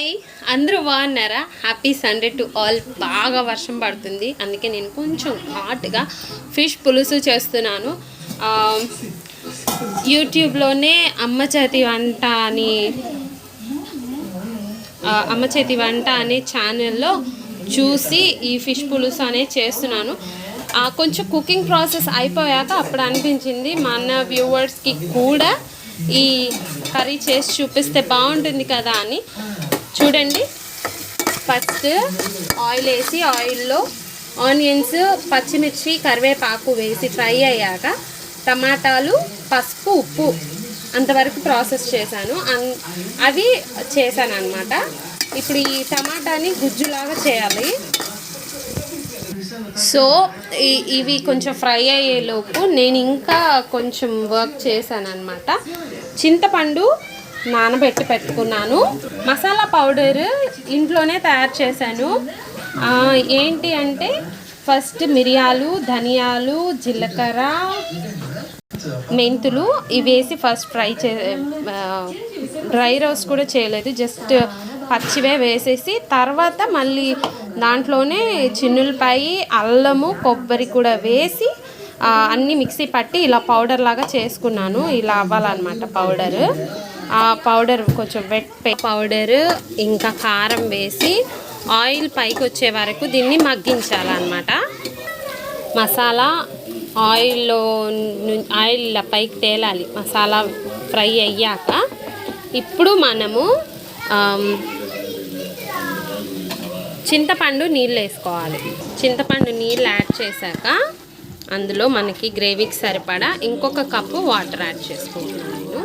Hi, అందరూ బాగున్నారా? Happy Sunday to all. బాగా వర్షం పడుతుంది, అందుకే నేను కొంచెం హాట్గా ఫిష్ పులుసు చేస్తున్నాను. యూట్యూబ్లోనే అమ్మ చేతి వంట అనే ఛానల్లో చూసి ఈ ఫిష్ పులుసు అనేది చేస్తున్నాను. కొంచెం కుకింగ్ ప్రాసెస్ అయిపోయాక అప్పుడు అనిపించింది మన వ్యూవర్స్కి కూడా ఈ కర్రీ చేసి చూపిస్తే బాగుంటుంది కదా అని. చూడండి, ఫస్ట్ ఆయిల్ వేసి ఆయిల్లో ఆనియన్స్, పచ్చిమిర్చి, కరివేపాకు వేసి ఫ్రై అయ్యాక టమాటాలు, పసుపు, ఉప్పు అంతవరకు ప్రాసెస్ చేశాను. అవి చేశాను అన్నమాట. ఇప్పుడు ఈ టమాటాని గుజ్జులాగా చేయాలి. సో ఇవి కొంచెం ఫ్రై అయ్యేలోపు నేను ఇంకా కొంచెం వర్క్ చేశాను అన్నమాట. చింతపండు నానబెట్టి పెట్టుకున్నాను. మసాలా పౌడర్ ఇంట్లోనే తయారు చేశాను. ఏంటి అంటే ఫస్ట్ మిరియాలు, ధనియాలు, జీలకర్ర, మెంతులు ఇవి వేసి ఫస్ట్ డ్రై రోస్ట్ కూడా చేయలేదు, జస్ట్ పచ్చివే వేసేసి తర్వాత మళ్ళీ దాంట్లోనే చిన్నులపాయి, అల్లము, కొబ్బరి కూడా వేసి అన్నీ మిక్సీ పట్టి ఇలా పౌడర్ లాగా చేసుకున్నాను. ఇలా అవ్వాలన్నమాట పౌడర్. ఆ పౌడర్ కొంచెం పౌడర్ ఇంకా కారం వేసి ఆయిల్ పైకి వచ్చే వరకు దీన్ని మగ్గించాలన్నమాట. మసాలా ఆయిల్ పైకి తేలాలి మసాలా ఫ్రై అయ్యాక. ఇప్పుడు మనము చింతపండు నీళ్ళు వేసుకోవాలి. చింతపండు నీళ్ళు యాడ్ చేశాక అందులో మనకి గ్రేవీకి సరిపడా ఇంకొక కప్పు వాటర్ యాడ్ చేసుకుంటున్నాను నేను.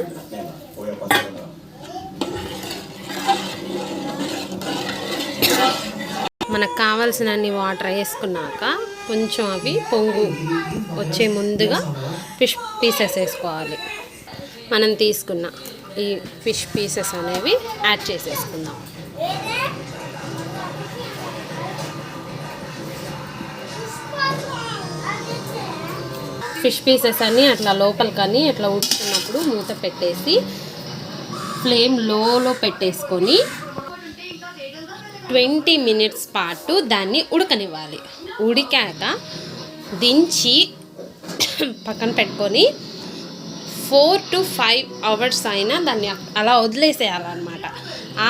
మనకు కావాల్సినన్ని వాటర్ వేసుకున్నాక కొంచెం అవి పొంగు వచ్చే ముందుగా ఫిష్ పీసెస్ వేసుకోవాలి. మనం తీసుకున్న ఈ ఫిష్ పీసెస్ అనేవి యాడ్ చేసేసుకుందాం. ఫిష్ పీసెస్ అన్నీ అట్లా లోపలికని అట్లా ఉడుకున్నప్పుడు మూత పెట్టేసి ఫ్లేమ్ లోలో పెట్టేసుకొని 20 మినిట్స్ పాటు దాన్ని ఉడకనివ్వాలి. ఉడికాక దించి పక్కన పెట్టుకొని 4 to 5 అవర్స్ అయినా దాన్ని అలా వదిలేసేయాలన్నమాట.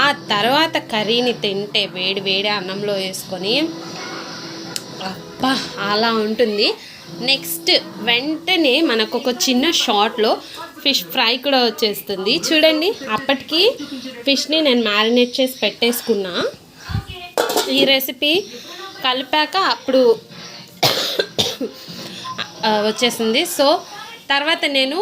ఆ తర్వాత కర్రీని తింటే వేడి వేడి అన్నంలో వేసుకొని అబ్బా అలా ఉంటుంది. నెక్స్ట్ వెంటనే మనకు ఒక చిన్న షాట్లో ఫిష్ ఫ్రై కూడా వచ్చేస్తుంది. చూడండి, అప్పటికి ఫిష్ని నేను మ్యారినేట్ చేసి పెట్టేసుకున్నా. ఈ రెసిపీ కలిపాక అప్పుడు వచ్చేసింది. సో తర్వాత నేను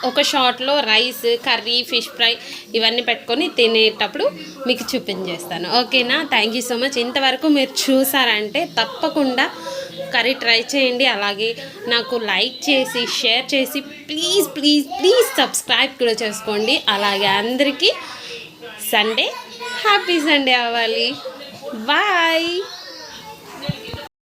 ఒక షాట్లో రైస్, కర్రీ, ఫిష్ ఫ్రై ఇవన్నీ పెట్టుకొని తినేటప్పుడు మీకు చూపించేస్తాను. ఓకేనా? Thank you so much. ఇంతవరకు మీరు చూసారంటే తప్పకుండా కర్రీ ట్రై చేయండి. అలాగే నాకు లైక్ చేసి షేర్ చేసి ప్లీజ్ ప్లీజ్ ప్లీజ్ సబ్స్క్రైబ్ కూడా చేసుకోండి. అలాగే అందరికీ హ్యాపీ సండే అవ్వాలి. బాయ్.